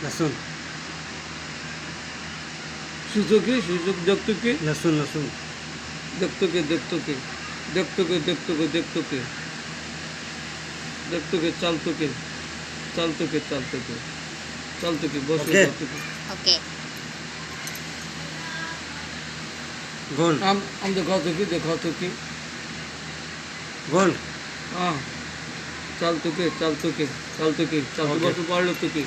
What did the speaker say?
लसूण सुजुकी सुजुक देखतो की लसूण लसूण देखतो की देखतो की देखतो की देखतो की देखतो की देखतो की चालतो की चालतो की चालतो की चालतो की बसू Okay. जातो की ओके गोल आम देखातो की गोल हां चालतो की चालतो की चालतो की चालतो Okay. बसू पाळतो की